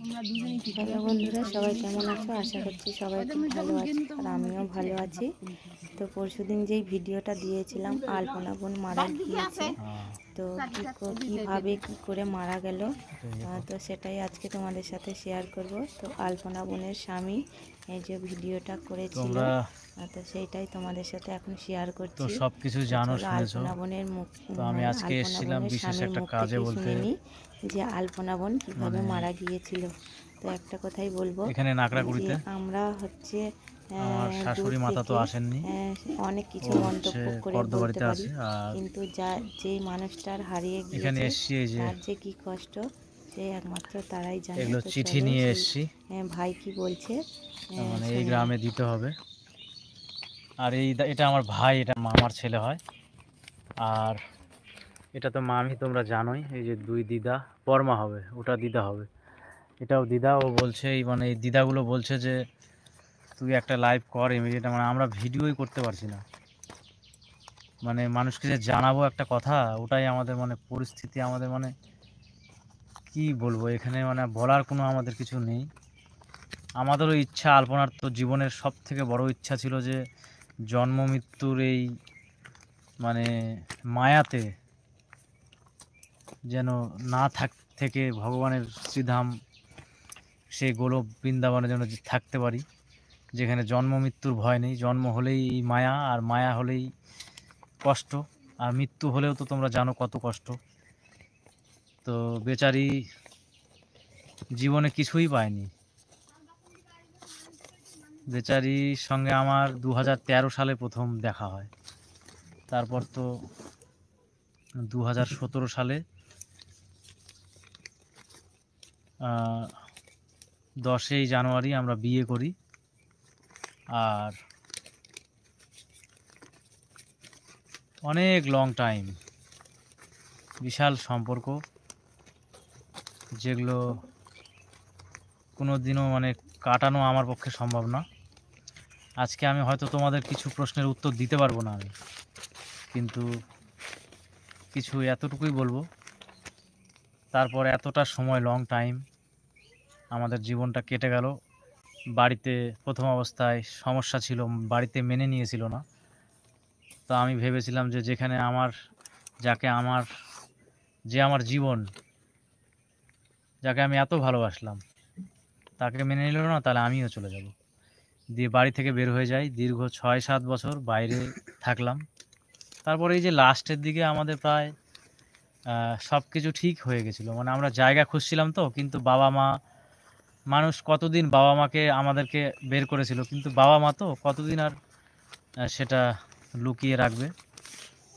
Hello বন্ধুরা, সবাই কেমন আছো? আশা করছি সবাই খুব ভালো আছে, আর আমিও ভালো আছি। তো পরশুদিন যেই ভিডিওটা দিয়েছিলাম, আলপনা বোন মারা গিয়েছে, তো কীভাবে কী করে মারা গেল, তো সেটাই আজকে তোমাদের সাথে শেয়ার করব। তো আলপনা বোনের স্বামী এই যে ভিডিওটা করেছিল, তো সেইটাই তোমাদের সাথে এখন শেয়ার করছি। তো সব কিছু জানো, শুনেছো। আলপনা বোনের মুখ, তো আমি আজকে আলপনা এসেছিলাম বোনের বিশেষ স্বামীর একটা মুখ কাজে থেকে বলতে। শুনে নিই যে আলপনা বোন কীভাবে মানে মারা গিয়েছিল। তো একটা কথাই বলবো এখানে যে নাকড়াকুড়িতে আমরা হচ্ছে আমার দূর শাশুড়ি মাতা তো থেকে আসেননি, অনেক ও কিছু হচ্ছে মন্তব্য করে বলতে কর্দবাড়িতে পারি, আছে। আর কিন্তু যেই মানুষটার হারিয়ে এখানে গিয়েছে এসছি, এই যে তার যে কী কষ্ট সে একমাত্র তারাই জানে। এগুলো তো চিঠি চলো নিয়ে সেই এসছি, ভাই কি বলছে মানে এই শুনে নিই। গ্রামে দিতে হবে। আর এটা আমার ভাই, এটা মামার ছেলে হয়। আর এটা তো মামি, তোমরা জানোই। এই যে দুই দিদা, বর্মা হবে, ওটা দিদা হবে, এটাও দিদা। ও বলছে মানে এই দিদাগুলো বলছে যে তুই একটা লাইভ কর ইমিডিয়েট। মানে আমরা ভিডিওই করতে পারছি না, মানে মানুষকে যে জানাবো একটা কথা, ওটাই আমাদের মানে পরিস্থিতি, আমাদের মানে কি বলবো এখানে, মানে বলার কোনো আমাদের কিছু নেই। আমাদেরও ইচ্ছা, আলপনার তো জীবনের সব থেকে বড় ইচ্ছা ছিল যে জন্ম মৃত্যুর এই মানে মায়াতে যেন না থেকে ভগবানের শ্রীধাম, সেই গোলক বৃন্দাবনে যেন থাকতে পারি, যেখানে জন্ম মৃত্যুর ভয় নেই। জন্ম হলেই মায়া, আর মায়া হলেই কষ্ট, আর মৃত্যু হলেও তো তোমরা জানো কত কষ্ট। তো বেচারি জীবনে কিছুই পায়নি। বেচারির সঙ্গে আমার 2013 সালে প্রথম দেখা হয়। তারপর তো 2017 সালে 10ই জানুয়ারি আমরা বিয়ে করি। আর অনেক লং টাইম, বিশাল সম্পর্ক, যেগুলো কোনো দিনও মানে কাটানো আমার পক্ষে সম্ভব না। আজকে আমি হয়তো তোমাদের কিছু প্রশ্নের উত্তর দিতে পারবো না আমি, কিন্তু কিছু এতটুকুই বলবো। তারপর এতটা সময়, লং টাইম আমাদের জীবনটা কেটে গেল। বাড়িতে প্রথম অবস্থায় সমস্যা ছিল, বাড়িতে মেনে নিয়েছিল না। তো আমি ভেবেছিলাম যে যেখানে আমার, যাকে আমার, যে আমার জীবন, যাকে আমি এত ভালোবাসলাম, তাকে মেনে নিল না, তাহলে আমিও চলে যাব। দিয়ে বাড়ি থেকে বের হয়ে যাই, দীর্ঘ 6-7 বছর বাইরে থাকলাম। তারপরে এই যে লাস্টের দিকে আমাদের প্রায় সব কিছু ঠিক হয়ে গেছিলো, মানে আমরা জায়গা খুঁজছিলাম তো, কিন্তু বাবা মা, মানুষ কতদিন বাবা মাকে আমাদেরকে বের করেছিল, কিন্তু বাবা মা তো কতদিন আর সেটা লুকিয়ে রাখবে।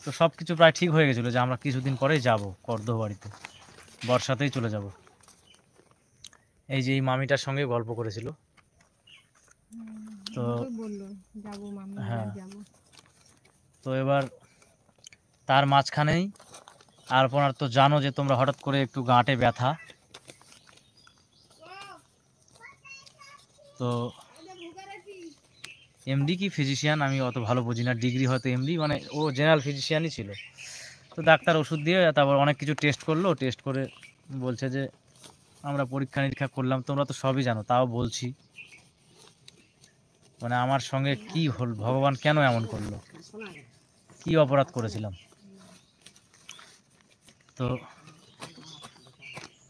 তো সব কিছু প্রায় ঠিক হয়ে গেছিলো যে আমরা কিছুদিন পরেই যাব কর্দবাড়িতে, বর্ষাতেই চলে যাব। এই যে এই মামিটার সঙ্গে গল্প করেছিল। তো হ্যাঁ, তো এবার তার মাঝখানেই আলপনার তো জানো যে তোমরা, হঠাৎ করে একটু গাঁটে ব্যথা। তো এমডি কি ফিজিশিয়ান আমি অত ভালো বুঝি না, ডিগ্রি হয়তো এমডি, মানে ও জেনারেল ফিজিশিয়ানই ছিল। তো ডাক্তার ওষুধ দিয়ে তারপর অনেক কিছু টেস্ট করলো, টেস্ট করে বলছে যে, আমরা পরীক্ষা নিরীক্ষা করলাম, তোমরা তো সবই জানো, তাও বলছি, মানে আমার সঙ্গে কি হল, ভগবান কেন এমন করলো, কি অপরাধ করেছিলাম। তো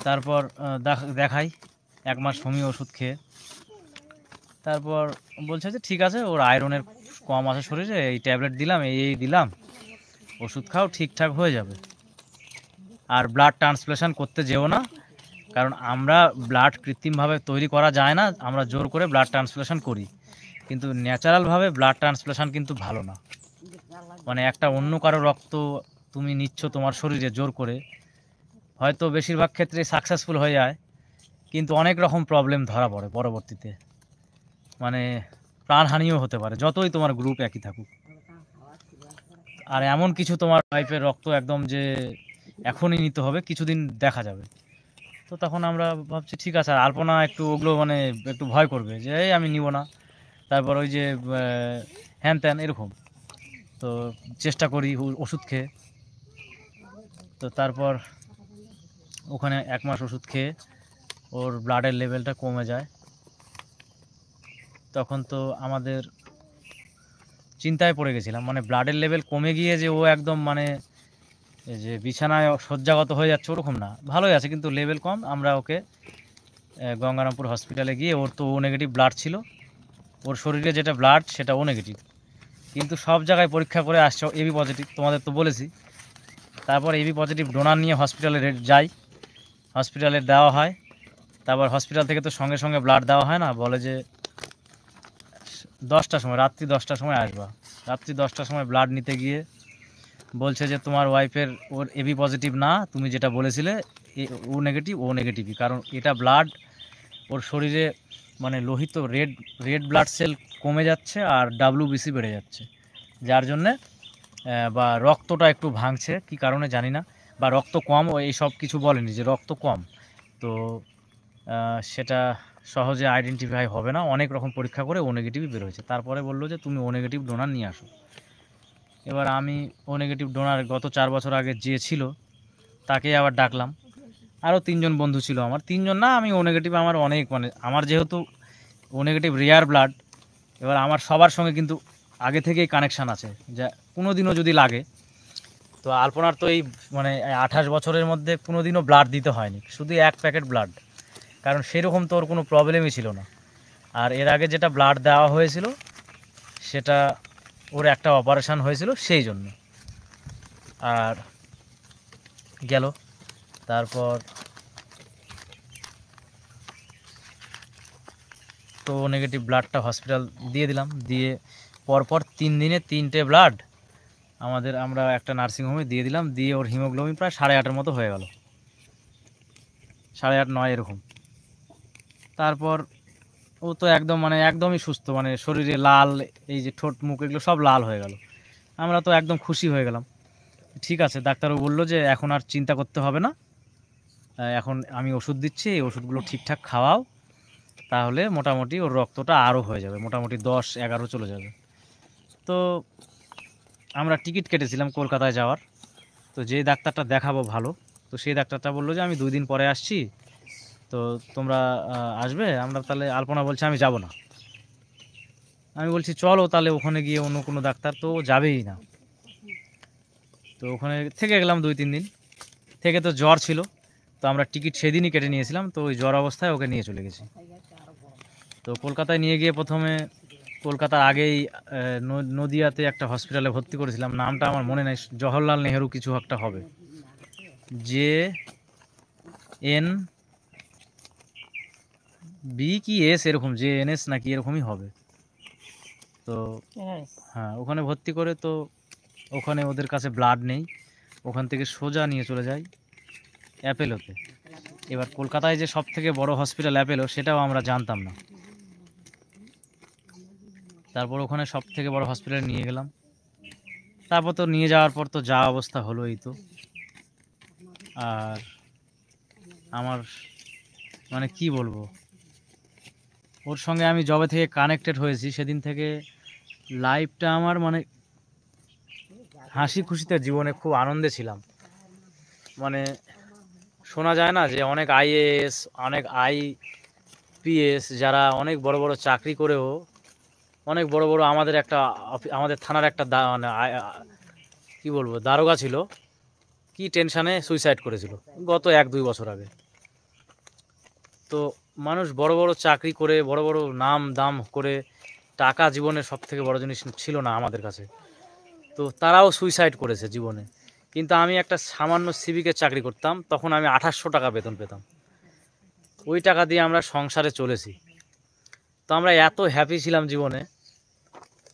তারপর দেখাই 1 মাস হোমিও ওষুধ খেয়ে, তারপর বলছে যে ঠিক আছে, ওর আয়রনের কম আছে শরীরে, এই ট্যাবলেট দিলাম, এই দিলাম, ওষুধ খাও, ঠিকঠাক হয়ে যাবে। আর ব্লাড ট্রান্সফ্লেশন করতে যেও না, কারণ আমরা ব্লাড কৃত্রিমভাবে তৈরি করা যায় না, আমরা জোর করে ব্লাড ট্রান্সফ্লেশন করি, কিন্তু ন্যাচারালভাবে ব্লাড ট্রান্সফ্লেশন কিন্তু ভালো না। মানে একটা অন্য কারো রক্ত তুমি নিচ্ছ তোমার শরীরে জোর করে, হয়তো বেশিরভাগ ক্ষেত্রে সাকসেসফুল হয়ে যায়, কিন্তু অনেক রকম প্রবলেম ধরা পড়ে পরবর্তীতে, মানে প্রাণহানিও হতে পারে, যতই তোমার গ্রুপ একই থাকুক। আর এমন কিছু তোমার লাইফের রক্ত একদম যে এখনই নিতে হবে, কিছুদিন দেখা যাবে। তো তখন আমরা ভাবছি ঠিক আছে। আর আলপনা একটু ওগুলো মানে একটু ভয় করবে যে এই আমি নিব না, তারপর ওই যে হ্যান ত্যান এরকম। তো চেষ্টা করি ওষুধ খেয়ে। তো তারপর ওখানে 1 মাস ওষুধ খেয়ে ওর ব্লাডের লেভেলটা কমে যায়। তখন তো আমাদের চিন্তায় পড়ে গেছিলাম, মানে ব্লাডের লেভেল কমে গিয়ে যে ও একদম মানে এই যে বিছানায় শয্যাগত হয়ে যাচ্ছে ওরকম না, ভালোই আছে কিন্তু লেভেল কম। আমরা ওকে গঙ্গারামপুর হসপিটালে গিয়ে, ওর তো ও নেগেটিভ ব্লাড ছিল, ওর শরীরে যেটা ব্লাড সেটা ও নেগেটিভ, কিন্তু সব জায়গায় পরীক্ষা করে আসছে এবি পজিটিভ, তোমাদের তো বলেছি। তারপর এবি পজিটিভ ডোনার নিয়ে হসপিটালে যাই, হসপিটালে দেওয়া হয়। তারপর হসপিটাল থেকে তো সঙ্গে সঙ্গে ব্লাড দেওয়া হয় না, বলে যে 10টার সময়, রাত্রি 10টার সময় আসবা। রাত্রি 10টার সময় ব্লাড নিতে গিয়ে বলছে যে তোমার ওয়াইফের ওর এবি পজিটিভ না, তুমি যেটা বলেছিলে ও নেগেটিভ, ও নেগেটিভই, কারণ এটা ব্লাড ওর শরীরে মানে লোহিত রেড রেড ব্লাড সেল কমে যাচ্ছে আর ডাব্লিউবিসি বেড়ে যাচ্ছে, যার জন্যে বা রক্তটা একটু ভাঙছে, কি কারণে জানি না, বা রক্ত কম, ও এই সব কিছু বলেনি যে রক্ত কম। তো সেটা সহজে আইডেন্টিফাই হবে না, অনেক রকম পরীক্ষা করে ও নেগেটিভই বের হয়েছে। তারপরে বললো যে তুমি ও নেগেটিভ ডোনার নিয়ে আসো। এবার আমি ও নেগেটিভ ডোনার গত 4 বছর আগে যে ছিল তাকে আবার ডাকলাম, আরও 3জন বন্ধু ছিল আমার, 3জন না, আমি ও নেগেটিভ আমার অনেক, মানে আমার যেহেতু ও নেগেটিভ রেয়ার ব্লাড, এবার আমার সবার সঙ্গে কিন্তু আগে থেকেই কানেকশান আছে, যা কোনো দিনও যদি লাগে। তো আলপনার তো এই মানে 28 বছরের মধ্যে কোনো দিনও ব্লাড দিতে হয়নি, শুধু 1 প্যাকেট ব্লাড, কারণ সেরকম তো ওর কোনো প্রবলেমই ছিল না। আর এর আগে যেটা ব্লাড দেওয়া হয়েছিল সেটা ওর একটা অপারেশান হয়েছিল সেই জন্য। আর গেল, তারপর তো নেগেটিভ ব্লাডটা হসপিটাল দিয়ে দিলাম, দিয়ে পরপর 3 দিনে 3টে ব্লাড আমরা একটা নার্সিংহোমে দিয়ে দিলাম, দিয়ে ওর হিমোগ্লোবিন প্রায় 8.5-এর মতো হয়ে গেল, 8.5 9 এরকম। তারপর ও তো একদম মানে একদমই সুস্থ, মানে শরীরে লাল, এই যে ঠোঁট মুখ এগুলো সব লাল হয়ে গেল। আমরা তো একদম খুশি হয়ে গেলাম। ঠিক আছে, ডাক্তারও বললো যে এখন আর চিন্তা করতে হবে না, এখন আমি ওষুধ দিচ্ছি, এই ওষুধগুলো ঠিকঠাক খাওয়াও, তাহলে মোটামুটি ওর রক্তটা আরও হয়ে যাবে, মোটামুটি 10-11 চলে যাবে। তো আমরা টিকিট কেটেছিলাম কলকাতায় যাওয়ার, তো যেই ডাক্তারটা দেখাবো ভালো, তো সেই ডাক্তারটা বললো যে আমি 2 দিন পরে আসছি, তো তোমরা আসবে। আমরা তাহলে, আলপনা বলছে আমি যাব না। আমি বলছি চলো তাহলে ওখানে গিয়ে অন্য কোনো ডাক্তার, তো ও যাবেই না। তো ওখানে থেকে গেলাম 2-3 দিন, থেকে তো জ্বর ছিল, তো আমরা টিকিট সেদিনই কেটে নিয়েছিলাম, তো ওই জ্বর অবস্থায় ওকে নিয়ে চলে গেছি। তো কলকাতায় নিয়ে গিয়ে প্রথমে কলকাতার আগেই নদিয়াতে একটা হসপিটালে ভর্তি করেছিলাম, নামটা আমার মনে নেই, জওহরলাল নেহেরু কিছু একটা হবে, JNB কি এস এরকম, JNS নাকি এরকমই হবে। তো হ্যাঁ, ওখানে ভর্তি করে, তো ওখানে ওদের কাছে ব্লাড নেই, ওখান থেকে সোজা নিয়ে চলে যায় অ্যাপেলোতে। এবার কলকাতায় যে সব থেকে বড় হসপিটাল অ্যাপেলো, সেটাও আমরা জানতাম না। তারপর ওখানে সব থেকে বড় হসপিটালে নিয়ে গেলাম, তারপর তো নিয়ে যাওয়ার পর তো যা অবস্থা হলো এই তো। আর আমার মানে কি বলবো, ওর সঙ্গে আমি যবে থেকে কানেক্টেড হয়েছি সেদিন থেকে লাইফটা আমার মানে হাসি খুশিতে, জীবনে খুব আনন্দে ছিলাম। মানে শোনা যায় না যে অনেক IAS, অনেক IPS যারা অনেক বড় বড় চাকরি করেও, অনেক বড় বড় আমাদের একটা আমাদের থানার একটা মানে কি বলবো দারোগা ছিল, কি টেনশানে সুইসাইড করেছিল গত 1-2 বছর আগে। তো মানুষ বড় বড় চাকরি করে, বড় বড় নাম দাম করে, টাকা জীবনের সব থেকে বড় জিনিস ছিল না আমাদের কাছে, তো তারাও সুইসাইড করেছে জীবনে। কিন্তু আমি একটা সামান্য সিভিকের চাকরি করতাম, তখন আমি 2800 টাকা বেতন পেতাম, ওই টাকা দিয়ে আমরা সংসারে চলেছি। তো আমরা এত হ্যাপি ছিলাম জীবনে,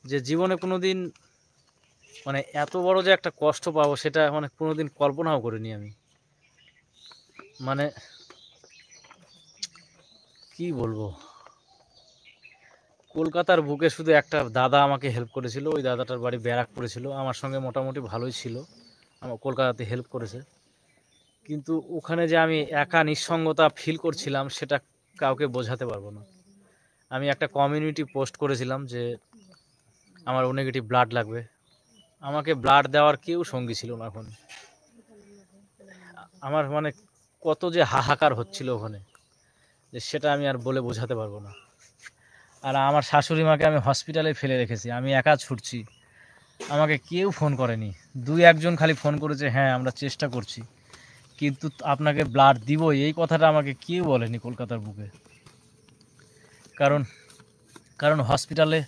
যে জীবনে কোনো দিন মানে এত বড় যে একটা কষ্ট পাবো সেটা মানে কোনো দিন কল্পনাও করিনি আমি। মানে কি বলবো, কলকাতার বুকে শুধু একটা দাদা আমাকে হেল্প করেছিল, ওই দাদাটার বাড়ি ব্যারাকপুরে ছিল, আমার সঙ্গে মোটামুটি ভালোই ছিল, আমার কলকাতাতে হেল্প করেছে। কিন্তু ওখানে যে আমি একা নিঃসঙ্গতা ফিল করছিলাম সেটা কাউকে বোঝাতে পারবো না। আমি একটা কমিউনিটি পোস্ট করেছিলাম যে আমার ও নেগেটিভ ব্লাড লাগবে, আমাকে ব্লাড দেওয়ার কেউ সঙ্গী ছিল না ওখানে। আমার মানে কত যে হাহাকার হচ্ছিল ওখানে, যে সেটা আমি আর বলে বোঝাতে পারবো না। আর আমার শাশুড়ি মাকে আমি হসপিটালে ফেলে রেখেছি, আমি একা ছুটছি, আমাকে কেউ ফোন করেনি। 2-1 জন খালি ফোন করেছে, হ্যাঁ আমরা চেষ্টা করছি, কিন্তু আপনাকে ব্লাড দিব এই কথাটা আমাকে কেউ বলেনি কলকাতার বুকে। কারণ কারণ হসপিটালে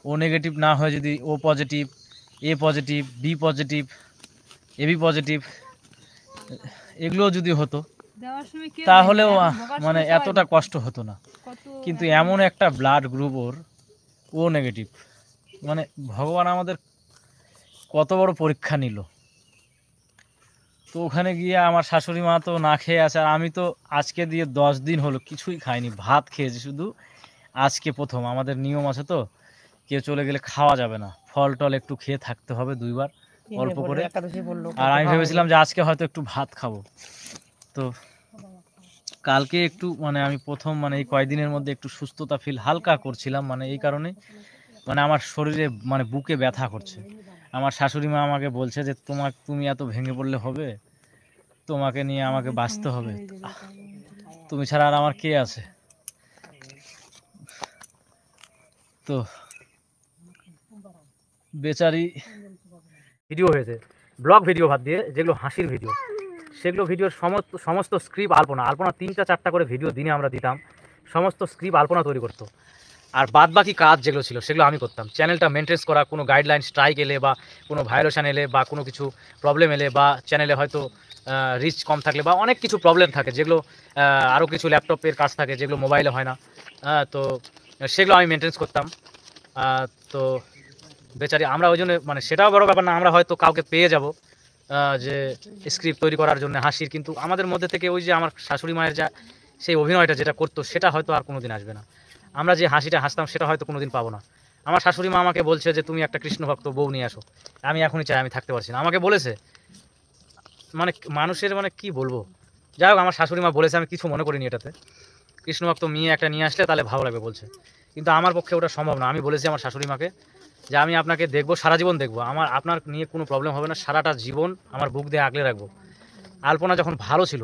ও নেগেটিভ না হয়, যদি O positive, A positive, B positive, AB positive এগুলো যদি হতো তাহলেও মানে এতটা কষ্ট হতো না। কিন্তু এমন একটা ব্লাড গ্রুপ ওর, ও নেগেটিভ, মানে ভগবান আমাদের কত বড় পরীক্ষা নিল। তো ওখানে গিয়ে আমার শাশুড়ি মা তো না খেয়ে আছে, আর আমি তো আজকে দিয়ে 10 দিন হলো কিছুই খাইনি, ভাত খেয়েছি শুধু। আজকে প্রথম, আমাদের নিয়ম আছে তো, কেউ চলে গেলে খাওয়া যাবে না, ফল টল একটু খেয়ে থাকতে হবে 2বার অল্প করে। আর আমি ভেবেছিলাম যে আজকে হয়তো একটু ভাত খাবো। তো কালকে একটু মানে আমি প্রথম মানে এই কয়েকদিনের মধ্যে একটু সুস্থতা ফিল হালকা করছিলাম, মানে এই কারণে মানে আমার শরীরে মানে বুকে ব্যথা করছে। আমার শাশুড়ি মা আমাকে বলছে যে তুমি এত ভেঙে পড়লে হবে, তোমাকে নিয়ে আমাকে বাঁচতে হবে, তুমি ছাড়া আর আমার কে আছে। তো বেচারি ভিডিও হয়েছে, ব্লগ ভিডিও বাদ দিয়ে যেগুলো হাসির ভিডিও, সেগুলো ভিডিওর সমস্ত স্ক্রিপ্ট আলপনা 3টা-4টা করে ভিডিও দিনে আমরা দিতাম, সমস্ত স্ক্রিপ্ট আলপনা তৈরি করতো। আর বাদ বাকি কাজ যেগুলো ছিল সেগুলো আমি করতাম। চ্যানেলটা মেনটেন করা, কোনো গাইডলাইন স্ট্রাইক এলে বা কোনো ভায়োলেশন এলে বা কোনো কিছু প্রবলেম এলে বা চ্যানেলে হয়তো রিচ কম থাকলে বা অনেক কিছু প্রবলেম থাকে, যেগুলো আরও কিছু ল্যাপটপের কাজ থাকে যেগুলো মোবাইলে হয় না, তো সেগুলো আমি মেনটেন করতাম। তো বেচারি আমরা ওই জন্য মানে সেটাও বড় ব্যাপার না, আমরা হয়তো কাউকে পেয়ে যাব যে স্ক্রিপ্ট তৈরি করার জন্য হাসির, কিন্তু আমাদের মধ্যে থেকে ওই যে আমার শাশুড়ি মায়ের যা সেই অভিনয়টা যেটা করতো সেটা হয়তো আর কোনো দিন আসবে না। আমরা যে হাসিটা হাসতাম সেটা হয়তো কোনো দিন পাবো না। আমার শাশুড়ি মা আমাকে বলছে যে তুমি একটা কৃষ্ণ ভক্ত বউ নিয়ে আসো, আমি এখনই চাই, আমি থাকতে পারছি না, আমাকে বলেছে। মানে মানুষের মানে কি বলবো, যাই হোক আমার শাশুড়ি মা বলেছে, আমি কিছু মনে করিনি এটাতে। কৃষ্ণ ভক্ত মেয়ে একটা নিয়ে আসলে তাহলে ভালো লাগবে বলছে, কিন্তু আমার পক্ষে ওটা সম্ভব না। আমি বলেছি আমার শাশুড়ি মাকে যে আমি আপনাকে দেখবো, সারা জীবন দেখবো, আপনার নিয়ে কোনো প্রবলেম হবে না, সারাটা জীবন আমার বুক দিয়ে আগলে রাখবো। আলপনা যখন ভালো ছিল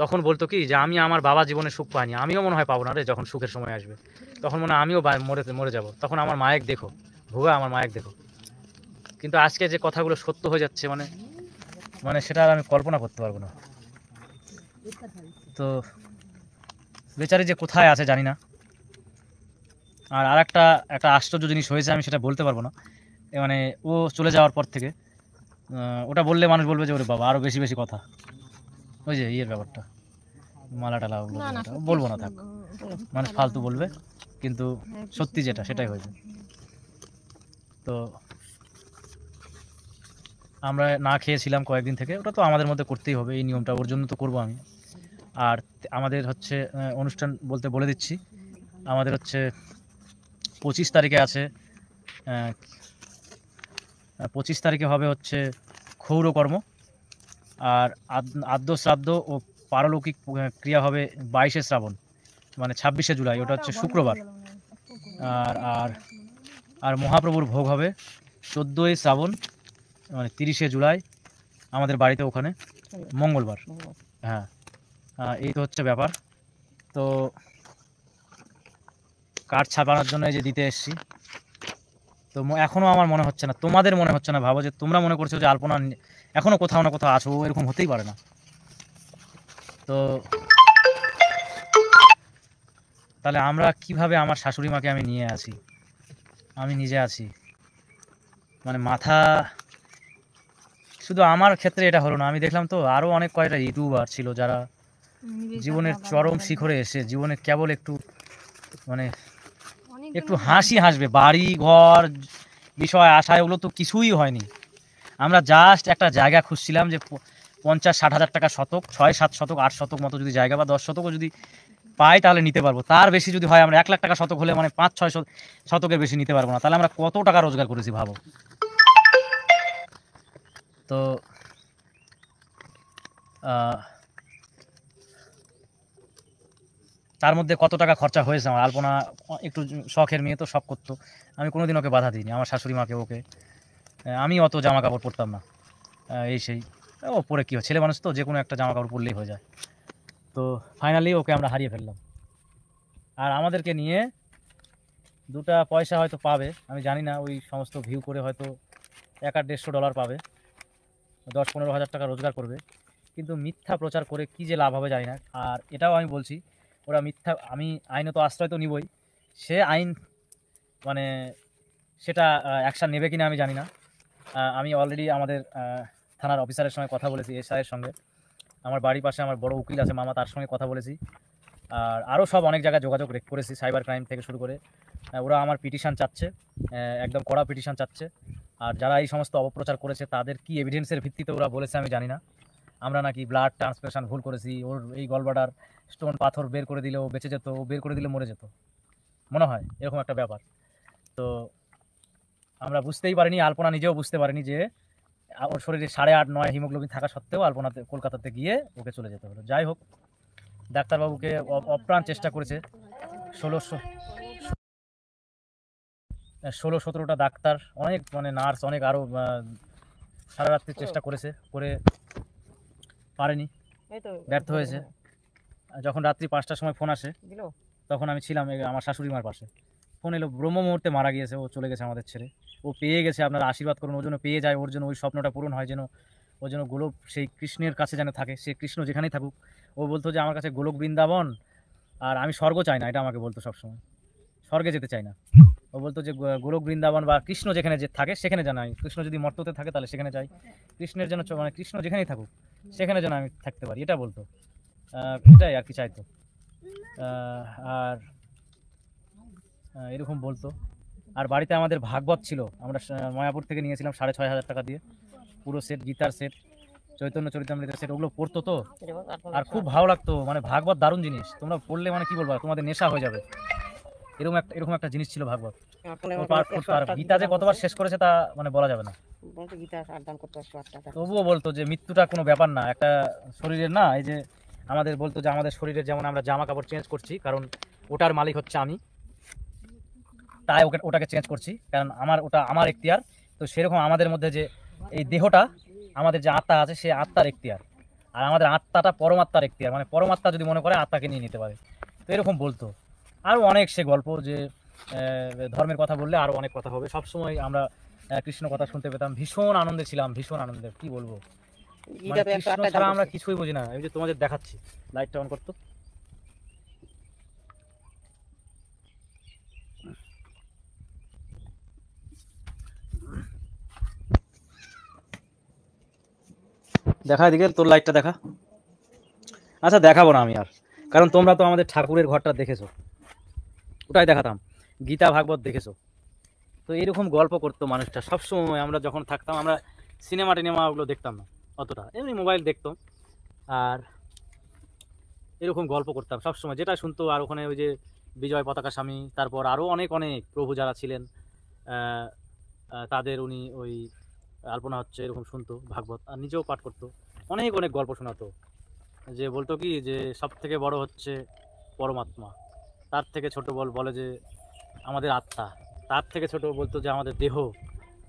তখন বলতো কি যে আমি আমার বাবা জীবনে সুখ পাইনি, আমিও মনে হয় পাবো না রে, যখন সুখের সময় আসবে তখন মনে হয় আমিও মরে যাব, তখন আমার মায়ের দেখো ভোগা, আমার মায়ের দেখো। কিন্তু আজকে যে কথাগুলো সত্য হয়ে যাচ্ছে, মানে মানে সেটা আর আমি কল্পনা করতে পারবো না। তো বেচারি যে কোথায় আছে জানি না। আর আরেকটা একটা আশ্চর্য জিনিস হয়েছে, আমি সেটা বলতে পারবো না, মানে ও চলে যাওয়ার পর থেকে ওটা বললে মানুষ বলবে যে ওরে বাবা আরও বেশি বেশি কথা, ওই যে ইয়ের ব্যাপারটা, মালা টালা বলবো না, থাক, মানুষ ফালতু বলবে, কিন্তু সত্যি যেটা সেটাই হয়েছে। তো আমরা না খেয়েছিলাম কয়েকদিন থেকে, ওটা তো আমাদের মধ্যে করতেই হবে, এই নিয়মটা ওর জন্য তো করবো আমি। আর আমাদের হচ্ছে অনুষ্ঠান বলতে বলে দিচ্ছি, আমাদের হচ্ছে 25 তারিখে আছে, 25 তারিখে হবে হচ্ছে ক্ষৌরকর্ম, আর আদ্য শ্রাদ্ধ ও পারলৌকিক ক্রিয়া হবে 22শে শ্রাবণ, মানে 26শে জুলাই, ওটা হচ্ছে শুক্রবার। আর আর আর মহাপ্রভুর ভোগ হবে 14ই শ্রাবণ, মানে 30শে জুলাই আমাদের বাড়িতে, ওখানে মঙ্গলবার। হ্যাঁ, এই তো হচ্ছে ব্যাপার। তো কার্ড ছাপানোর জন্য এই যে দিতে এসেছি। তো এখনও আমার মনে হচ্ছে না, তোমাদের মনে হচ্ছে না, ভাবো যে তোমরা মনে করছো যে আলপনা এখনও কোথাও না কোথাও আছো, এরকম হতেই পারে না। তো তাহলে আমরা কিভাবে আমার শাশুড়ি মাকে আমি নিয়ে আসি, আমি নিজে আছি, মানে মাথা। শুধু আমার ক্ষেত্রে এটা হলো না, আমি দেখলাম তো আরও অনেক কয়টা ইউটিউবার ছিল যারা জীবনের চরম শিখরে এসে জীবনে কেবল একটু মানে একটু হাসি হাসবে, বাড়ি ঘর বিষয় আশায় ওগুলো তো কিছুই হয়নি। আমরা জাস্ট একটা জায়গা খুঁজছিলাম যে 50-60 হাজার টাকা শতক, 6-7 শতক 8 শতক মতো যদি জায়গা বা 10 শতকও যদি পাই তাহলে নিতে পারবো, তার বেশি যদি হয় আমরা 1 লাখ টাকা শতক হলে মানে 5-6 শতকের বেশি নিতে পারবো না, তাহলে আমরা কত টাকা রোজগার করেছি ভাবো। তো তার মধ্যে কত টাকা খরচা হয়েছে আমার। আলপনা একটু শখের মেয়ে তো, শখ করতো, আমি কোনোদিন ওকে বাধা দিইনি, আমার শাশুড়ি মাকে ওকে। আমি অত জামা কাপড় পরতাম না, এই সেই ও পরে কী হয়, ছেলে মানুষ তো যে কোনো একটা জামা কাপড় পরলেই হয়ে যায়। তো ফাইনালি ওকে আমরা হারিয়ে ফেললাম। আর আমাদেরকে নিয়ে দুটা পয়সা হয়তো পাবে, আমি জানি না, ওই সমস্ত ভিউ করে হয়তো $100-150 পাবে, 10-15 হাজার টাকা রোজগার করবে, কিন্তু মিথ্যা প্রচার করে কি যে লাভ হবে জানি না। আর এটাও আমি বলছি, ওরা মিথ্যা, আমি আইনত আশ্রয় তো নিবই, সে আইন মানে সেটা অ্যাকশান নেবে কিনা আমি জানি না। আমি অলরেডি আমাদের থানার অফিসারের সঙ্গে কথা বলেছি, এসআইয়ের সঙ্গে, আমার বাড়ির পাশে আমার বড় উকিল আছে মামা, তার সঙ্গে কথা বলেছি, আর আরও সব অনেক জায়গায় যোগাযোগ করেছি, সাইবার ক্রাইম থেকে শুরু করে। ওরা আমার পিটিশান চাচ্ছে, একদম কড়া পিটিশান চাচ্ছে। আর যারা এই সমস্ত অপপ্রচার করেছে তাদের কি এভিডেন্সের ভিত্তিতে ওরা বলেছে আমি জানি না। আমরা নাকি ব্লাড ট্রান্সফিউশন ভুল করেছি, ওর এই গলব্লাডার স্টোন পাথর বের করে দিলে ও বেঁচে যেত, ও বের করে দিলে মরে যেত, মনে হয় এরকম একটা ব্যাপার। তো আমরা বুঝতেই পারিনি, আলপনা নিজেও বুঝতে পারিনি যে ওর শরীরে 8.5-9 হিমোগ্লোবিন থাকা সত্ত্বেও আলপনাতে কলকাতাতে গিয়ে ওকে চলে যেতে হলো। যাই হোক, ডাক্তারবাবুকে অপ্রাণ চেষ্টা করেছে, 16-17টা ডাক্তার, অনেক মানে নার্স, অনেক আরও সারা রাত্রি চেষ্টা করেছে, করে পারেনি, ব্যর্থ হয়েছে। যখন রাত্রি 5টার সময় ফোন আসে, তখন আমি ছিলাম আমার শাশুড়ি মার পাশে। ফোন এলো, ব্রহ্ম মুহূর্তে মারা গিয়েছে, ও চলে গেছে আমাদের ছেড়ে, ও পেয়ে গেছে, আপনারা আশীর্বাদ করুন, ওর জন্য পেয়ে যায়, ওর জন্য ওই স্বপ্নটা পূরণ হয়, যেন ওর জন্য গোলক সেই কৃষ্ণের কাছে যেন থাকে, সে কৃষ্ণ যেখানেই থাকুক। ও বলতো যে আমার কাছে গোলক বৃন্দাবন, আর আমি স্বর্গ চাই না, এটা আমাকে বলতো সবসময়, স্বর্গে যেতে চাই না। ও বলতো যে গোলক বৃন্দাবন বা কৃষ্ণ যেখানে যে থাকে সেখানে যেন আমি, কৃষ্ণ যদি মর্ততে থাকে তাহলে সেখানে যাই, কৃষ্ণের যেন মানে কৃষ্ণ যেখানেই থাকুক সেখানে যেন আমি থাকতে পারি, এটা বলতো। এটাই আর কি চাইতো। আর এরকম বলতো। আর বাড়িতে আমাদের ভাগবত ছিল, আমরা মায়াপুর থেকে নিয়েছিলাম 6,500 টাকা দিয়ে, পুরো সেট, গীতার সেট, চৈতন্য চরিতামৃতের সেট, ওগুলো পড়তো তো, আর খুব ভালো লাগতো। মানে ভাগবত দারুণ জিনিস, তোমরা পড়লে মানে কি বলবো, তোমাদের নেশা হয়ে যাবে, এরকম একটা জিনিস ছিল ভাগবত। আর গীতা যে কতবার শেষ করেছে তা মানে বলা যাবে না। তবুও বলতো যে মৃত্যুটা কোনো ব্যাপার না, একটা শরীরের না, এই যে আমাদের বলতো যে আমাদের শরীরের যেমন আমরা জামা কাপড় চেঞ্জ করছি, কারণ ওটার মালিক হচ্ছে আমি, তাই ওটাকে চেঞ্জ করছি, কারণ ওটা আমার এখতিয়ার। তো সেরকম আমাদের মধ্যে যে এই দেহটা, আমাদের যে আত্মা আছে, সে আত্মার এখতিয়ার, আর আমাদের আত্মাটা পরমাত্মার এখতিয়ার, মানে পরমাত্মা যদি মনে করে আত্মাকে নিয়ে নিতে পারে। তো এরকম বলতো। আরও অনেক সে গল্প, যে ধর্মের কথা বললে আরও অনেক কথা হবে। সবসময় আমরা কৃষ্ণ কথা শুনতে পেতাম, ভীষণ আনন্দে ছিলাম, ভীষণ আনন্দে, কি বলবো, মানে কৃষ্ণ ছাড়া আমরা কিছুই বুঝি না। এই যে তোমাদের দেখাচ্ছি, লাইটটা অন করতো, দেখা এদিকে, তোর লাইটটা দেখা। আচ্ছা দেখাবো না আমি আর, কারণ তোমরা তো আমাদের ঠাকুরের ঘরটা দেখেছো, ওটাই দেখাতাম, গীতা ভাগবত দেখেছো। তো এরকম গল্প করতো মানুষটা সবসময়। আমরা যখন থাকতাম, আমরা সিনেমা টিনেমা ওগুলো দেখতাম না অতটা, এমনি মোবাইল দেখতাম, আর এরকম গল্প করতাম সবসময়, যেটা শুনতো। আর ওখানে ওই যে বিজয় পতাকা স্বামী, তারপর আরও অনেক অনেক প্রভু যারা ছিলেন, তাদের উনি ওই আলপনা হচ্ছে এরকম শুনতো ভাগবত, আর নিজেও পাঠ করতো, অনেক অনেক গল্প শোনাতো। যে বলতো কি, যে সব থেকে বড় হচ্ছে পরমাত্মা, তার থেকে ছোট বলে যে আমাদের আত্মা, তার থেকে ছোট বলতো যে আমাদের দেহ,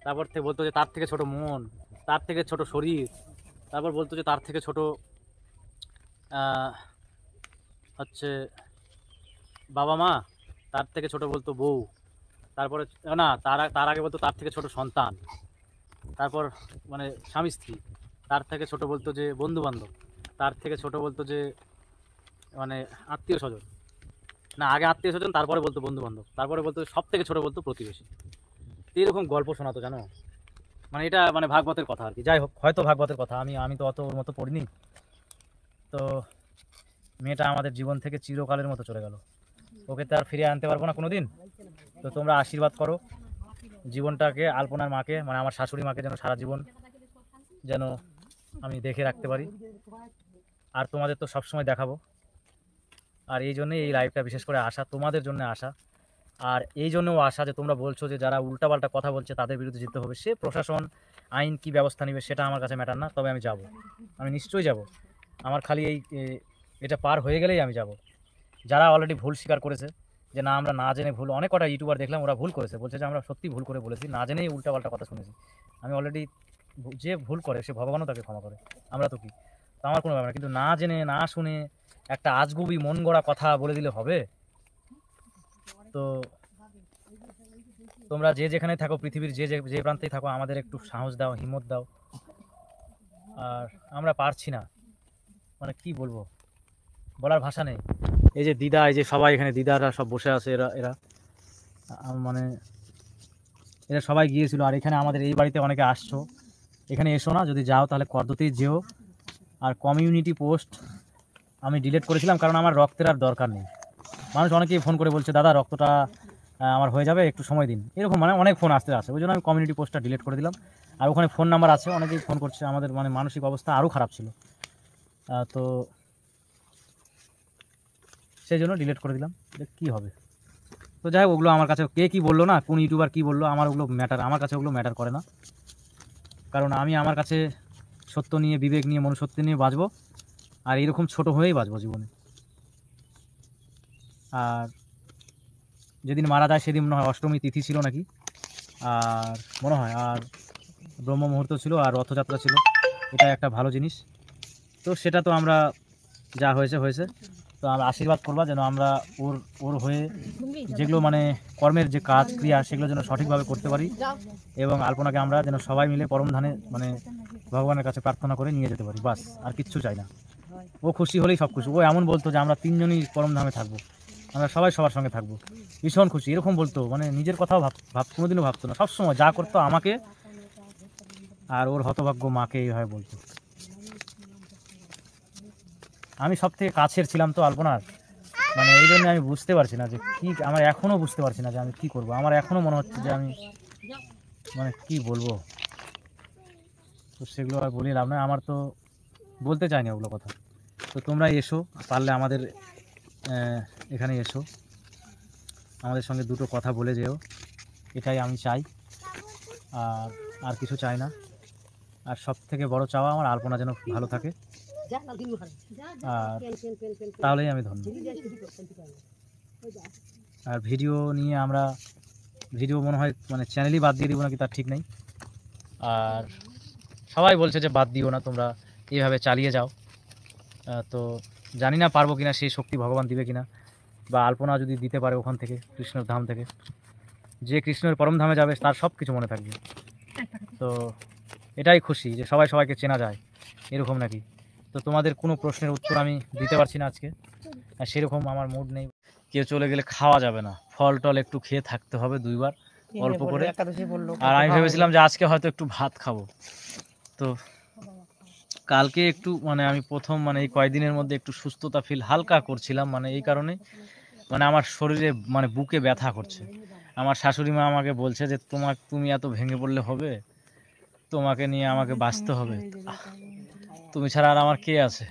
তারপর থেকে বলতো যে তার থেকে ছোট মন, তার থেকে ছোট শরীর, তারপর বলতো যে তার থেকে ছোট হচ্ছে বাবা মা, তার থেকে ছোট বলতো বউ, তারপরে না তার আগে বলতো তার থেকে ছোট সন্তান, তারপর মানে স্বামী স্ত্রী, তার থেকে ছোট বলতো যে বন্ধু বান্ধব, তার থেকে ছোট বলতো যে মানে আত্মীয় স্বজন, না আগে আত্মীয় স্বজন, তারপরে বলতো বন্ধু বান্ধব, তারপরে বলতো সব থেকে ছোট বলতো প্রতিবেশী। এরকম গল্প শোনাতো জানো, মানে এটা মানে ভাগবতের কথা আর কি। যাই হোক, হয়তো ভাগবতের কথা, আমি তো অত ওর মতো পড়িনি। তো মেয়েটা আমাদের জীবন থেকে চিরকালের মতো চলে গেল, ওকে তো আর ফিরে আনতে পারবো না কোনোদিন। তো তোমরা আশীর্বাদ করো জীবনটাকে, আলপনার মাকে, মানে আমার শাশুড়ি মাকে যেন সারা জীবন যেন আমি দেখে রাখতে পারি, আর তোমাদের তো সবসময় দেখাবো। আর এই জন্যই এই লাইভটা বিশেষ করে আসা, তোমাদের জন্য আসা, আর এই জন্যও আসা যে তোমরা বলছো যে যারা উল্টাপাল্টা কথা বলছে তাদের বিরুদ্ধে যেতে হবে, সে প্রশাসন আইন কি ব্যবস্থা নেবে সেটা আমার কাছে ম্যাটার না, তবে আমি যাব, আমি নিশ্চয়ই যাব। আমার খালি এটা পার হয়ে গেলেই আমি যাব। যারা অলরেডি ভুল স্বীকার করেছে, যে না আমরা না জেনে ভুল, অনেক কটা ইউটিউবার দেখলাম ওরা ভুল করেছে, বলছে যে আমরা সত্যি ভুল করে বলেছি, না জেনেই উল্টাপাল্টা কথা শুনেছি। আমি অলরেডি, যে ভুল করে সে ভগবানও তাকে ক্ষমা করে, আমরা তো কি, তো আমার কোনো ব্যাপার না। কিন্তু না জেনে না শুনে একটা আজগুবি মন গড়া কথা বলে দিলে হবে? তো তোমরা যে যেখানে থাকো, পৃথিবীর যে প্রান্তেই থাকো, আমাদের একটু সাহস দাও, হিম্মত দাও। আর আমরা পারছি না, মানে কি বলবো, বলার ভাষা নেই। এই যে দিদা, এই যে সবাই এখানে দিদারা সব বসে আছে, এরা এরা মানে এরা সবাই গিয়েছিল। আর এখানে আমাদের এই বাড়িতে অনেকে আসছো, এখানে এসো না, যদি যাও তাহলে কর্দতেই যেও। আর কমিউনিটি পোস্ট আমি ডিলিট করেছিলাম, কারণ আমার রক্তের আর দরকার নেই। মানুষ অনেকেই ফোন করে বলছে, দাদা রক্তটা আমার হয়ে যাবে, একটু সময় দিন, এরকম মানে অনেক ফোন আসতে আসে। ওই জন্য আমি কমিউনিটি পোস্টটা ডিলিট করে দিলাম। আর ওখানে ফোন নাম্বার আছে, অনেকেই ফোন করছে। আমাদের মানে মানসিক অবস্থা আরও খারাপ ছিল, তো সেই জন্য ডিলিট করে দিলাম। কী হবে, তো যাই হোক, ওগুলো আমার কাছে কে কী বললো না, কোন ইউটিউবার কী বললো, আমার ওগুলো ম্যাটার, আমার কাছে ওগুলো ম্যাটার করে না। কারণ আমি আমার কাছে সত্য নিয়ে, বিবেক নিয়ে, মনুষ্যত্ব নিয়ে বাঁচবো। আর এরকম ছোট হয়েই বাঁচবো জীবনে। আর যেদিন মারা যায় সেদিন মনে হয় অষ্টমী তিথি ছিল নাকি, আর মনে হয় আর ব্রহ্ম মুহূর্ত ছিল, আর রথযাত্রা ছিল। এটা একটা ভালো জিনিস। তো সেটা তো আমরা, যা হয়েছে হয়েছে। তো আমরা আশীর্বাদ করবা যেন আমরা ওর হয়ে যেগুলো মানে কর্মের যে কাজ ক্রিয়া, সেগুলো যেন সঠিকভাবে করতে পারি। এবং আলপনাকে আমরা যেন সবাই মিলে পরম ধানে মানে ভগবানের কাছে প্রার্থনা করে নিয়ে যেতে পারি, বাস। আর কিচ্ছু চাই না। ও খুশি হলেই সব খুশি। ও এমন বলতো যে আমরা তিনজনই পরম ধামে থাকবো, আমরা সবাই সবার সঙ্গে থাকবো, ভীষণ খুশি, এরকম বলতো। মানে নিজের কথাও কোনোদিনও ভাবতো না, সবসময় যা করতো আমাকে আর ওর হতভাগ্য মাকে এইভাবে বলতো। আমি সব থেকে কাছের ছিলাম তো আলপনার, মানে এই জন্য আমি বুঝতে পারছি না যে কি, আমার এখনও বুঝতে পারছি না যে আমি কি করব। আমার এখনও মনে হচ্ছে যে আমি মানে কি বলবো। তো সেগুলো আর বলি লাভ নয়, আমার তো বলতে চাই না ওগুলো কথা। তো তোমরা এসো, পারলে আমাদের এখানে এসো, আমাদের সঙ্গে দুটো কথা বলে যেও, এটাই আমি চাই। আর কিছু চাই না। আর সব থেকে বড় চাওয়া আমার আলপনা যেন ভালো থাকে, আর তাহলেই আমি ধন্য। আর ভিডিও নিয়ে আমরা ভিডিও মনে হয় মানে চ্যানেলই বাদ দিয়ে দিব নাকি তার ঠিক নেই। আর সবাই বলছে যে বাদ দিও না, তোমরা এইভাবে চালিয়ে যাও। তো জানি না পারবো কিনা, সেই শক্তি ভগবান দিবে কিনা, বা আলপনা যদি দিতে পারে ওখান থেকে, কৃষ্ণের ধাম থেকে। যে কৃষ্ণের পরম ধামে যাবে তার সব কিছু মনে থাকবে। তো এটাই খুশি যে সবাই সবাইকে চেনা যায়, এরকম নাকি। তো তোমাদের কোনো প্রশ্নের উত্তর আমি দিতে পারছি না আজকে, আর সেরকম আমার মুড নেই। কেউ চলে গেলে খাওয়া যাবে না, ফল টল একটু খেয়ে থাকতে হবে 2 বার অল্প করে। আর আমি ভেবেছিলাম যে আজকে হয়তো একটু ভাত খাবো। তো কালকে একটু মানে আমি প্রথম মানে এই কয়েকদিনের মধ্যে একটু সুস্থতা ফিল হালকা করছিলাম, মানে এই কারণে মানে আমার শরীরে মানে বুকে ব্যথা করছে। আমার শাশুড়ি মা আমাকে বলছে যে তুমি এত ভেঙে পড়লে হবে, তোমাকে নিয়ে আমাকে বাঁচতে হবে, তুমি ছাড়া আর আমার কে আছে।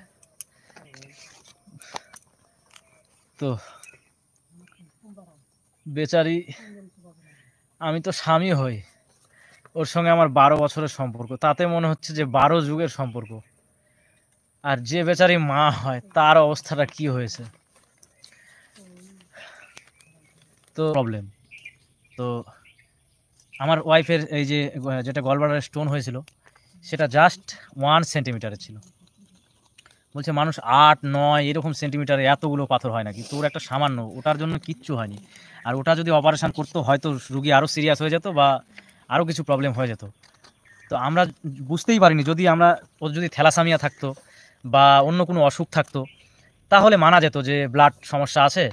তো বেচারি, আমি তো স্বামী হই, ওর সঙ্গে আমার 12 বছরের সম্পর্ক, তাতে মনে হচ্ছে যে 12 যুগের সম্পর্ক। আর যে বেচারি মা হয় তার অবস্থাটা কি হয়েছে, তো প্রবলেম। তো আমার ওয়াইফের এই যে যেটা গলব্লাডারে স্টোন হয়েছিল, সেটা জাস্ট 1 সেন্টিমিটারের ছিল। বলছে মানুষ 8-9 এরকম সেন্টিমিটারে এতগুলো পাথর হয় নাকি, তোর একটা সামান্য, ওটার জন্য কিচ্ছু হয়নি। আর ওটা যদি অপারেশন করতো হয়তো রুগী আরও সিরিয়াস হয়ে যেত, বা আরও কিছু প্রবলেম হয়ে যেত। তো আমরা বুঝতেই পারিনি, যদি আমরা ওর যদি থ্যালাসেমিয়া থাকতো বা অন্য কোনো অসুখ থাকতো, তাহলে মানা যেত যে ব্লাড সমস্যা আছে,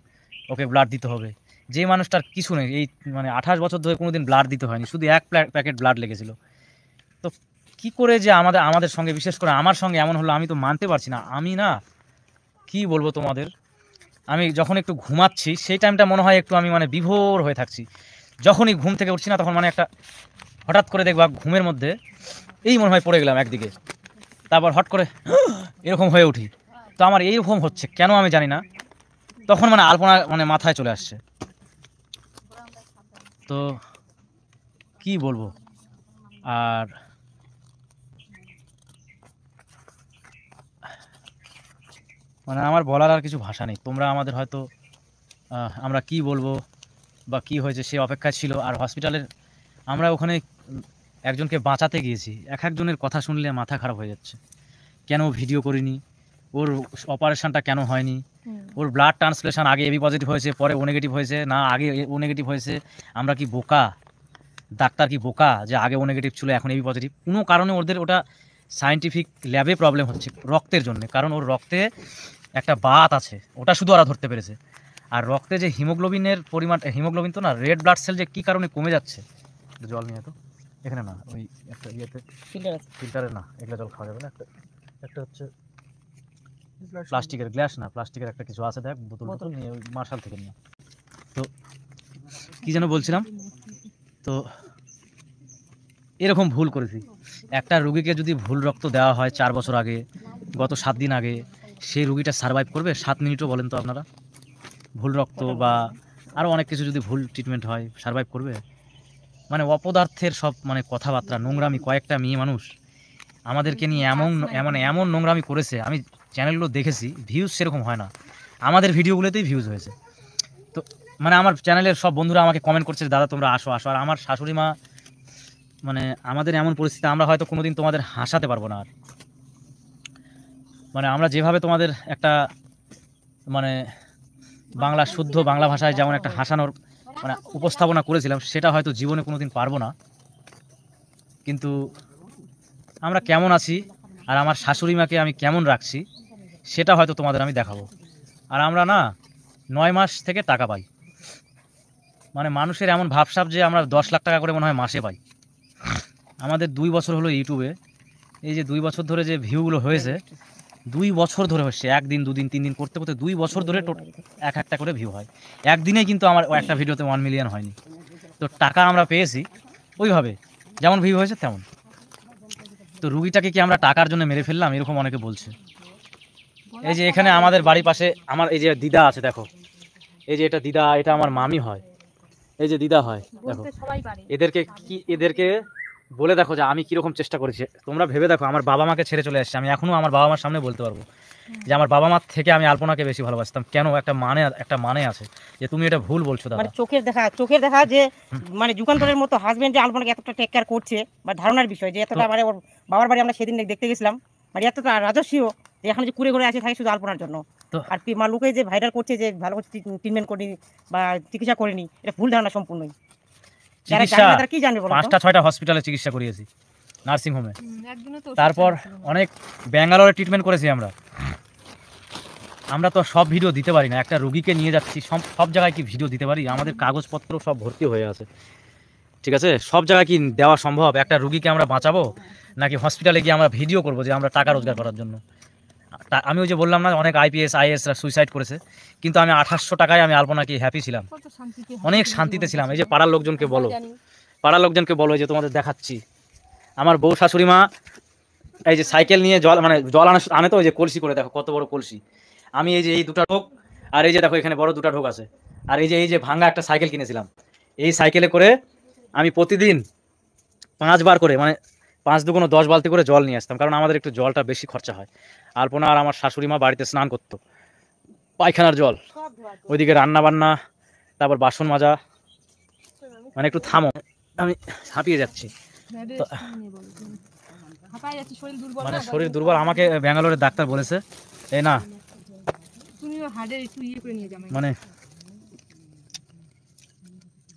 ওকে ব্লাড দিতে হবে। যে মানুষটার কিছু নেই, এই মানে 28 বছর ধরে কোনো দিন ব্লাড দিতে হয়নি, শুধু 1 প্যাকেট ব্লাড লেগেছিল। তো কি করে যে আমাদের সঙ্গে, বিশেষ করে আমার সঙ্গে এমন হলো, আমি তো মানতে পারছি না। আমি না কি বলবো তোমাদের, আমি যখন একটু ঘুমাচ্ছি সেই টাইমটা মনে হয় একটু আমি মানে বিভোর হয়ে থাকছি। যখনই ঘুম থেকে উঠছি না, তখন মানে একটা হঠাৎ করে দেখবা ঘুমের মধ্যে এই মনে হয় পড়ে গেলাম একদিকে, তারপর হট করে এরকম হয়ে উঠি। তো আমার এইরকম হচ্ছে কেন আমি জানি না, তখন মানে আলপনা মানে মাথায় চলে আসছে। তো কি বলবো, আর মানে আমার বলার আর কিছু ভাষা নেই। তোমরা আমাদের হয়তো আমরা কি বলবো বা কি হয়েছে সে অপেক্ষায় ছিল। আর হসপিটালের আমরা ওখানে একজনকে বাঁচাতে গিয়েছি, এক একজনের কথা শুনলে মাথা খারাপ হয়ে যাচ্ছে। কেন ভিডিও করিনি, ও ওর অপারেশনটা কেন হয়নি, ওর ব্লাড ট্রান্সফ্লেশন আগে এবি পজিটিভ হয়েছে পরে ও নেগেটিভ হয়েছে, না আগে ও নেগেটিভ হয়েছে, আমরা কি বোকা, ডাক্তার কি বোকা যে আগে ও নেগেটিভ ছিল এখন এবি পজিটিভ? কোনো কারণে ওদের ওটা সায়েন্টিফিক ল্যাবে প্রবলেম হচ্ছে রক্তের জন্য, কারণ ওর রক্তে একটা বাত আছে, ওটা শুধু ওরা ধরতে পেরেছে। আর রক্তে যে হিমোগ্লোবিনের পরিমাণ, হিমোগ্লোবিন তো না, রেড ব্লাড সেল যে কী কারণে কমে যাচ্ছে, জল নিয়ে তো এখানে না, ওই একটা ইয়েতে ফিল্টারে না, এগুলো জল খাওয়া যাবে না, একটা হচ্ছে প্লাস্টিকের গ্লাস না, প্লাস্টিকের একটা কিছু আছে দেখ, বোতল নিয়ে ওই মার্শাল থেকে নিয়ে। তো কী যেন বলছিলাম, তো এরকম ভুল করেছি। একটা রুগীকে যদি ভুল রক্ত দেওয়া হয় 4 বছর আগে, গত 7 দিন আগে, সেই রুগীটা সার্ভাইভ করবে 7 মিনিটও? বলেন তো আপনারা। ভুল রক্ত বা আরও অনেক কিছু যদি ভুল ট্রিটমেন্ট হয় সার্ভাইভ করবে? মানে অপদার্থের সব মানে কথাবার্তা, নোংরামি, কয়েকটা মেয়ে মানুষ আমাদেরকে নিয়ে এমন এমন এমন নোংরামি করেছে, আমি চ্যানেলগুলো দেখেছি, ভিউজ সেরকম হয় না, আমাদের ভিডিওগুলোতেই ভিউজ হয়েছে। তো মানে আমার চ্যানেলের সব বন্ধুরা আমাকে কমেন্ট করছে, দাদা তোমরা আসো আসো। আর আমার শাশুড়ি মা, মানে আমাদের এমন পরিস্থিতি, আমরা হয়তো কোনোদিন তোমাদের হাসাতে পারবো না আর। মানে আমরা যেভাবে তোমাদের একটা মানে বাংলা শুদ্ধ বাংলা ভাষায় যেমন একটা হাসানোর মানে উপস্থাপনা করেছিলাম, সেটা হয়তো জীবনে কোনোদিন পারবো না। কিন্তু আমরা কেমন আছি আর আমার শাশুড়ি মাকে আমি কেমন রাখছি সেটা হয়তো তোমাদের আমি দেখাবো। আর আমরা না 9 মাস থেকে টাকা পাই, মানে মানুষের এমন ভাবসাব যে আমরা 10 লাখ টাকা করে মনে হয় মাসে পাই। আমাদের 2 বছর হলো ইউটিউবে, এই যে 2 বছর ধরে যে ভিউগুলো হয়েছে, 2 বছর ধরে হচ্ছে, 1 দিন 2 দিন 3 দিন করতে করতে 2 বছর ধরে এক একটা করে ভিউ হয়। একদিনে কিন্তু আমার একটা ভিডিওতে 1 মিলিয়ন হয়নি। তো টাকা আমরা পেয়েছি ওইভাবে, যেমন ভিউ হয়েছে তেমন। তো রুগীটাকে কি আমরা টাকার জন্য মেরে ফেললাম, এরকম অনেকে বলছে। এই যে এখানে আমাদের বাড়ির পাশে আমার এই যে দিদা আছে, দেখো এই যে এটা দিদা, এটা আমার মামি হয়, এই যে দিদা হয়, দেখো এদেরকে বলে দেখো যে আমি কিরকম চেষ্টা করেছি। তোমরা ভেবে দেখো, আমার বাবা মাকে ছেড়ে চলে আসছি, আমি এখনো আমার বাবা মার সামনে বলতে পারবো যে আমার বাবা মার থেকে আমি আলপনাকে বেশি ভালোবাসতাম। কেন? একটা মানে আছে যে তুমি এটা ভুল বলছো দাদা। মানে চোখের দেখা যে মানে যুগান্তরের মতো হাজবেন্ড যে আলপনাকে এতটা টেক কেয়ার করছে, বা ধারণার বিষয় যে এতটা, মানে ওর বাবার বাড়ি আমরা সেদিন দেখতে গেছিলাম, মানে এতটা রাজস্বীয় যে এখন যে কুড়ে ঘুরে আছে থাকে শুধু আলপনার জন্য। তো আর মা লোকে যে ভাইরাল করছে যে ভালো করে ট্রিটমেন্ট করিনি বা চিকিৎসা করেনি, এটা ভুল ধারণা সম্পূর্ণই। যারা জানে না তারা কি জানবে বলো তো? 5টা 6টা হসপিটালে চিকিৎসা করিয়েছি, নার্সিংহোমে, তারপর অনেক ব্যাঙ্গালোরে ট্রিটমেন্ট করেছি আমরা তো সব ভিডিও দিতে পারি না। একটা রুগীকে নিয়ে যাচ্ছি, সব জায়গায় কি ভিডিও দিতে পারি? আমাদের কাগজপত্র সব ভর্তি হয়ে আছে, ঠিক আছে? সব জায়গায় কি দেওয়া সম্ভব? একটা রুগীকে আমরা বাঁচাবো নাকি হসপিটালে গিয়ে আমরা ভিডিও করবো যে আমরা টাকা রোজগার করার জন্য? আমি ওই যে বললাম না, অনেক IPS IASরা সুইসাইড করেছে, কিন্তু আমি 2800 টাকায় আমি আলপনাকে হ্যাপি ছিলাম, অনেক শান্তিতে ছিলাম। এই যে পাড়ার লোকজনকে বলো যে তোমাদের দেখাচ্ছি, আমার বউ শাশুড়ি মা এই যে সাইকেল নিয়ে জল আনে তো, ওই যে কলসি করে, দেখো কত বড় কলসি। আমি এই যে এই 2টা ঢোক, আর এই যে দেখো এখানে বড় 2টা ঢোক আছে, আর এই যে ভাঙা একটা সাইকেল কিনেছিলাম, এই সাইকেলে করে আমি প্রতিদিন 5 বার করে, মানে 5 দুগুণ 10 বালতি করে জল নিয়ে আসতাম, কারণ আমাদের একটু জলটা বেশি খরচা হয়। আলপনা আর আমার শাশুড়ি মা বাড়িতে স্নান করতো, পায়খানার জল, ওইদিকে রান্না বান্না, তারপর বাসন মাজা। মানে একটু থামো, আমি হাঁপিয়ে যাচ্ছি। মানে শরীর দুর্বল, আমাকে ব্যাঙ্গালোরের ডাক্তার বলেছে এই না, মানে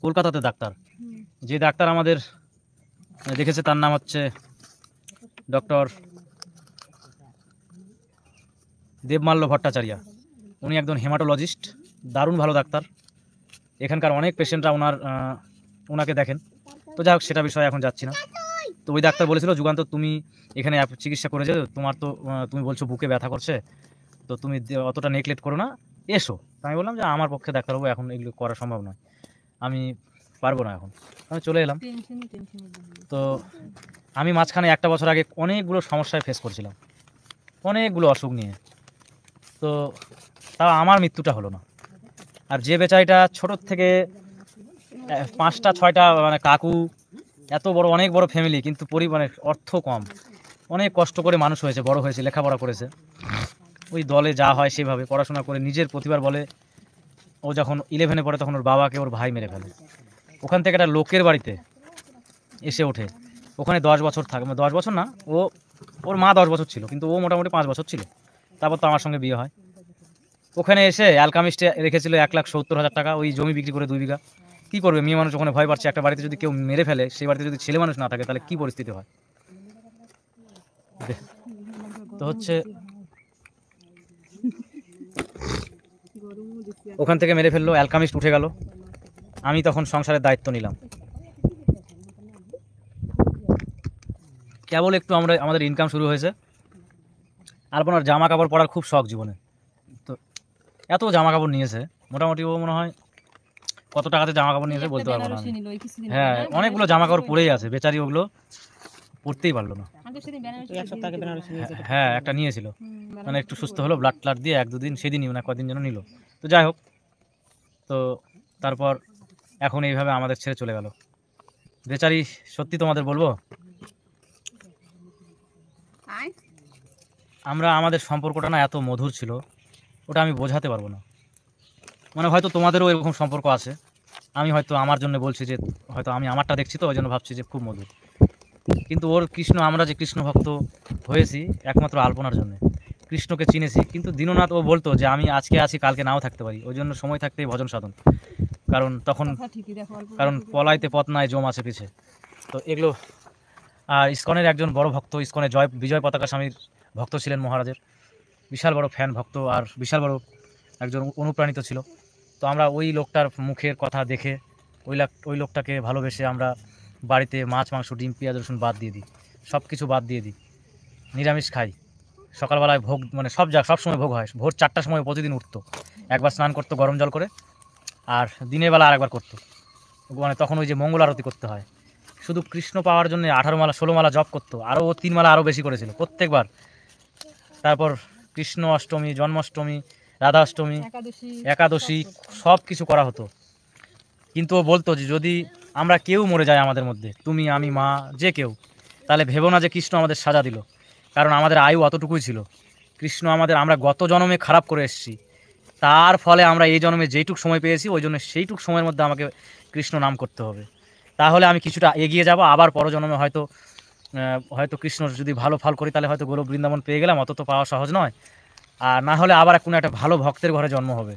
কলকাতাতে ডাক্তার, যে ডাক্তার আমাদের দেখেছে তার নাম হচ্ছে ডক্টর দেবমাল্য ভট্টাচার্য। উনি একজন হেমাটোলজিস্ট, দারুণ ভালো ডাক্তার। এখানকার অনেক পেশেন্টরা ওনাকে দেখেন। তো যাই হোক, সেটা বিষয়ে এখন যাচ্ছি না। তো ওই ডাক্তার বলেছিল, যুগান্ত তুমি এখানে চিকিৎসা করে যাও, তোমার তো তুমি বলছো বুকে ব্যথা করছে, তো তুমি অতটা নেগলেক্ট করো না, এসো। আমি বললাম যে আমার পক্ষে ডাক্তারবাবু এখন এগুলো করা সম্ভব নয়, আমি পারবো না, এখন আমি চলে এলাম। তো আমি মাঝখানে 1টা বছর আগে অনেকগুলো সমস্যায় ফেস করছিলাম, অনেকগুলো অসুখ নিয়ে। তো তাও আমার মৃত্যুটা হলো না। আর যে বেচারিটা ছোটোর থেকে 5টা 6টা মানে কাকু, এত বড় অনেক বড় ফ্যামিলি, কিন্তু পরিবারের অর্থ কম, অনেক কষ্ট করে মানুষ হয়েছে, বড় হয়েছে, লেখাপড়া করেছে, ওই দলে যা হয় সেভাবে পড়াশোনা করে নিজের প্রতিভার বলে ও যখন 11-এ পড়ে তখন ওর বাবাকে ওর ভাই মেরে ফেলে। ওখান থেকে একটা লোকের বাড়িতে এসে ওঠে, ওখানে 10 বছর থাকে, 10 বছর না, ওর মা 10 বছর ছিল, কিন্তু ও মোটামুটি 5 বছর ছিল। তারপর তো আমার সঙ্গে বিয়ে হয়। ওখানে এসে অ্যালকামিস্টে রেখেছিল 1,70,000 টাকা, ওই জমি বিক্রি করে 2 বিঘা। কী করবে মেয়ে মানুষ, ওখানে ভয় পাচ্ছে একটা বাড়িতে যদি কেউ মেরে ফেলে, সেই বাড়িতে যদি ছেলে মানুষ না থাকে তাহলে কী পরিস্থিতি হয়। তো হচ্ছে ওখান থেকে মেরে ফেললো, অ্যালকামিস্ট উঠে গেল, আমি তখন সংসারের দায়িত্ব নিলাম। কেবল একটু আমাদের ইনকাম শুরু হয়েছে। আলপনার জামা কাপড় পরার খুব শখ জীবনে, তো এত জামা কাপড় নিয়েছে, মোটামুটি ও মনে হয় কত টাকাতে জামা কাপড় নিয়েছে বলতে পারবো না আমি। হ্যাঁ, অনেকগুলো জামা কাপড় পরেই আছে, বেচারি ওগুলো পরতেই পারলো না। 1 সপ্তাহ আগে বেনারসি নিয়েছে। হ্যাঁ, একটা নিয়েছিল, মানে একটু সুস্থ হলো, ব্লাড ট্লাড দিয়ে 1-2 দিন, সেদিনই মানে কদিন যেন নিল। তো যাই হোক, তো তারপর এখন এইভাবে আমাদের ছেড়ে চলে গেল বেচারি। সত্যি তোমাদের বলবো, আমাদের সম্পর্কটা না এত মধুর ছিল, ওটা আমি বোঝাতে পারবো না। মানে হয়তো তোমাদেরও এরকম সম্পর্ক আছে, আমি হয়তো আমার জন্য বলছি যে হয়তো আমি আমারটা দেখছি তো ওই জন্য ভাবছি যে খুব মধুর। কিন্তু ওর কৃষ্ণ, আমরা যে কৃষ্ণ ভক্ত হয়েছি একমাত্র আলপনার জন্য, কৃষ্ণকে চিনেছি। কিন্তু দীননাথ ও বলতো যে আমি আজকে আছি কালকে নাও থাকতে পারি, ওই জন্য সময় থাকতেই ভজন সাধন, কারণ পলাইতে পথ নাই জম আছে পিছে। তো এগুলো। আর ইসকনের একজন বড় ভক্ত, ইসকনের বিজয় পতাকা স্বামীর ভক্ত ছিলেন মহারাজের, বিশাল বড় ফ্যান ভক্ত, আর বিশাল বড় একজন অনুপ্রাণিত ছিল। তো আমরা ওই লোকটার মুখের কথা দেখে ওই লোকটাকে ভালোবেসে আমরা বাড়িতে মাছ মাংস ডিম পেঁয়াজ রসুন বাদ দিয়ে দিই, সব কিছু বাদ দিয়ে দিই, নিরামিষ খাই। সকালবেলায় ভোগ, মানে সব সময় ভোগ হয়। ভোর 4টার সময় প্রতিদিন উঠতো, একবার স্নান করতো গরম জল করে, আর দিনের বেলা আরেকবার করতো, মানে তখন ওই যে মঙ্গল আরতি করতে হয়। শুধু কৃষ্ণ পাওয়ার জন্য 18 মালা 16 মালা জপ করতো, আরও 3 মালা আরও বেশি করেছিল প্রত্যেকবার। তারপর কৃষ্ণ অষ্টমী, জন্মাষ্টমী, রাধাষ্টমী, একাদশী সব কিছু করা হতো। কিন্তু ও বলতো যে যদি আমরা কেউ মরে যায় আমাদের মধ্যে, তুমি আমি মা যে কেউ, তাহলে ভেবো না যে কৃষ্ণ আমাদের সাজা দিল, কারণ আমাদের আয়ু অতটুকুই ছিল। কৃষ্ণ আমরা গত জন্মে খারাপ করে এসেছি, তার ফলে আমরা এই জন্মে যেইটুক সময় পেয়েছি ওই জন্য সেইটুক সময়ের মধ্যে আমাকে কৃষ্ণ নাম করতে হবে, তাহলে আমি কিছুটা এগিয়ে যাব। আবার পরজন্মে হয়তো কৃষ্ণ যদি ভালো ফল করি তাহলে হয়তো গোলক বৃন্দাবন পেয়ে গেলাম, অত তো পাওয়া সহজ নয়। আর না হলে আবার কোনো একটা ভালো ভক্তের ঘরে জন্ম হবে,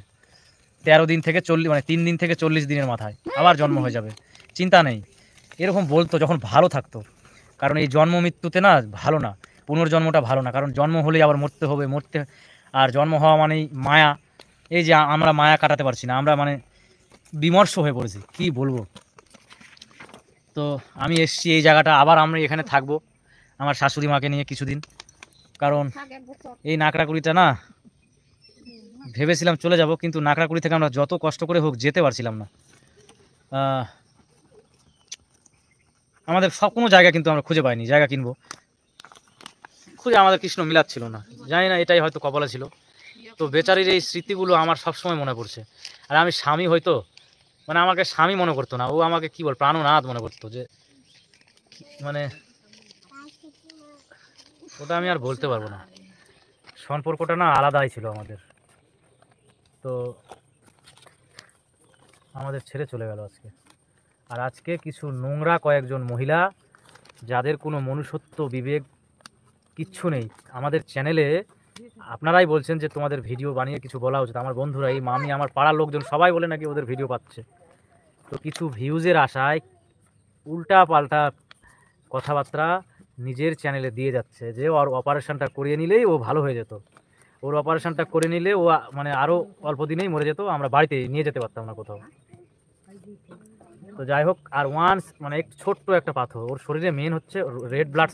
13 দিন থেকে 40, মানে 3 দিন থেকে 40 দিনের মাথায় আবার জন্ম হয়ে যাবে, চিন্তা নেই। এরকম বলতো যখন ভালো থাকতো, কারণ এই জন্ম মৃত্যুতে না ভালো না, পুনর্জন্মটা ভালো না, কারণ জন্ম হলেই আবার মরতে হবে, আর জন্ম হওয়া মানেই মায়া। এই যে আমরা মায়া কাটাতে পারছি না, আমরা মানে বিমর্ষ হয়ে পড়েছি, কি বলবো। তো আমি এসছি এই জায়গাটা, আবার আমরা এখানে থাকবো আমার শাশুড়ি মাকে নিয়ে কিছুদিন, কারণ এই নাকড়াকুড়িটা না ভেবেছিলাম চলে যাব, কিন্তু নাকড়াকুড়ি থেকে আমরা যত কষ্ট করে হোক যেতে পারছিলাম না। আমাদের কোনো জায়গা কিন্তু আমরা খুঁজে পাইনি, জায়গা কিনবো খুঁজে আমাদের কৃষ্ণ মিলাচ্ছিল না, জানি না এটাই হয়তো কপালে ছিল। তো বেচারির এই স্মৃতিগুলো আমার সবসময় মনে পড়ছে। আর আমি স্বামী হয়তো, মানে আমাকে স্বামী মনে করতো না, ও আমাকে কি বল প্রাণনাথ মনে করতো, যে মানে ওটা আমি আর বলতে পারবো না। সম্পর্কটা না আলাদাই ছিল আমাদের। তো আমাদের ছেড়ে চলে গেল আজকে। আর আজকে কিছু নোংরা কয়েকজন মহিলা, যাদের কোনো মনুষ্যত্ব বিবেক কিচ্ছু নেই, আমাদের চ্যানেলে আপনারাই বলছেন যে তোমাদের ভিডিও বানিয়ে কিছু বলা উচিত। আমার বন্ধুরা, এই মামি, আমার পাড়ার লোকজন সবাই বলে নাকি ওদের ভিডিও পাচ্ছে। তো কিছু ভিউজের আশায় উল্টা পাল্টা কথাবার্তা নিজের চ্যানেলে দিয়ে যাচ্ছে, যে ওর অপারেশনটা করিয়ে নিলেই ও ভালো হয়ে যেত, ওর অপারেশনটা করে নিলে ও মানে আরও অল্প দিনেই মরে যেত, আমরা বাড়িতে নিয়ে যেতে পারতাম না কোথাও। তো যাই হোক, আর ওয়ান্স মানে ছোট্ট একটা পাথর, ওর শরীরে মেন হচ্ছে রেড ব্লাড